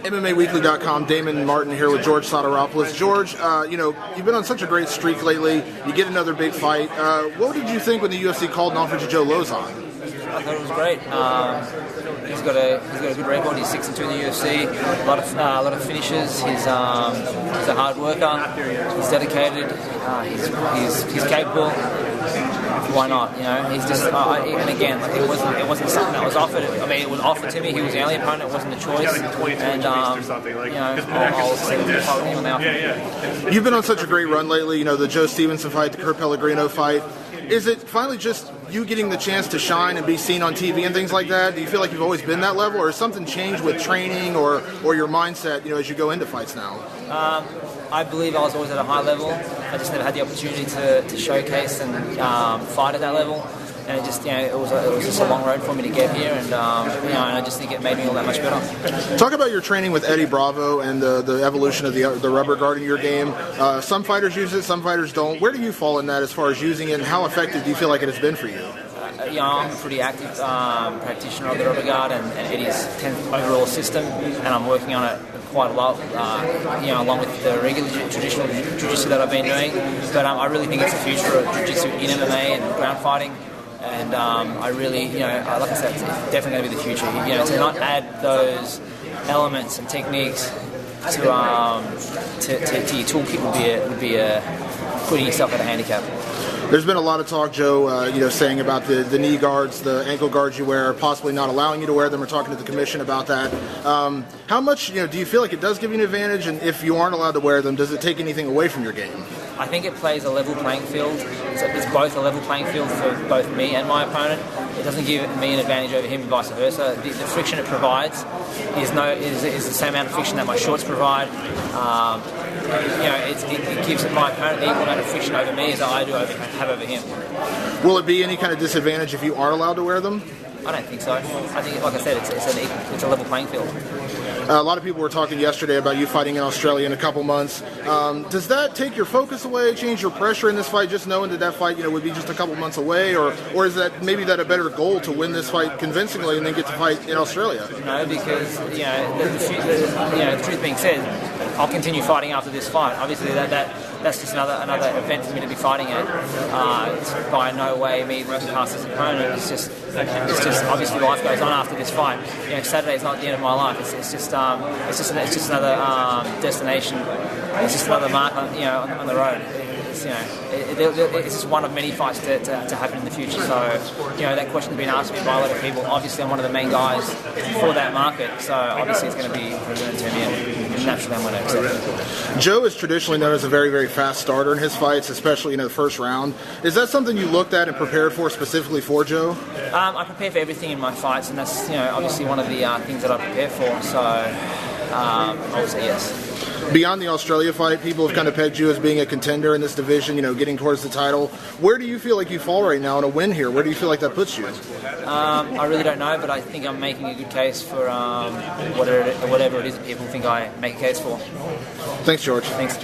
MMAWeekly.com, Damon Martin here with George Sotiropoulos. George, you've been on such a great streak lately. You get another big fight. What did you think when the UFC called and offered you Joe Lauzon? I thought it was great. He's got a good record. He's 6-2 in the UFC. A lot of finishes. He's a hard worker. He's dedicated. He's capable. Why not? He's just and again, it wasn't something that was offered. I mean, it was offered to me. He was the only opponent. It wasn't a choice. And I'll see him now. You've been on such a great run lately. The Joe Stevenson fight, the Kurt Pellegrino fight. Is it finally just you getting the chance to shine and be seen on TV and things like that? Do you feel like you've always been that level, or has something changed with training or your mindset, as you go into fights now? I believe I was always at a high level. I just never had the opportunity to showcase and fight at that level. And it just, it was just a long road for me to get here, and I just think it made me all that much better. Talk about your training with Eddie Bravo and the evolution of the rubber guard in your game. Some fighters use it, some fighters don't. Where do you fall in that as far as using it, and how effective do you feel like it has been for you? I'm a pretty active practitioner of the rubber guard and Eddie's 10th overall system, and I'm working on it quite a lot, along with the regular traditional jiu-jitsu that I've been doing. But I really think it's the future of jiu-jitsu in MMA and ground fighting. And I really, like I said, it's definitely going to be the future. To not add those elements and techniques to your toolkit would be putting yourself at a handicap. There's been a lot of talk, Joe, saying about the knee guards, the ankle guards you wear, possibly not allowing you to wear them. We're talking to the commission about that. How much, do you feel like it does give you an advantage? And if you aren't allowed to wear them, does it take anything away from your game? I think it plays a level playing field. It's both a level playing field for both me and my opponent. It doesn't give me an advantage over him and vice versa. The friction it provides is the same amount of friction that my shorts provide. It gives my opponent the equal amount of friction over me as I do have over him. Will it be any kind of disadvantage if you aren't allowed to wear them? I don't think so. I think, like I said, it's a level playing field. A lot of people were talking yesterday about you fighting in Australia in a couple months. Does that take your focus away, change your pressure in this fight, just knowing that fight would be just a couple months away? Or is that maybe a better goal to win this fight convincingly and then get to fight in Australia? No, because the truth being said, I'll continue fighting after this fight. Obviously, that's just another event for me to be fighting at. It's by no way me looking past this opponent. It's just obviously life goes on after this fight. Saturday's not the end of my life. It's just another destination. It's just another mark on the road. It's just one of many fights to happen in the future. So, that question's been asked me by a lot of people. Obviously, I'm one of the main guys for that market. So, obviously, it's going to turn me in. And naturally, I'm going to accept it. Joe is traditionally known as a very, very fast starter in his fights, especially the first round. Is that something you looked at and prepared for specifically for Joe? I prepare for everything in my fights, and that's obviously one of the things that I prepare for. So, I would say yes. Beyond the Australia fight, people have kind of pegged you as being a contender in this division, getting towards the title. Where do you feel like you fall right now in a win here? Where do you feel like that puts you? I really don't know, but I think I'm making a good case for whatever it is that people think I make a case for. Thanks, George. Thanks.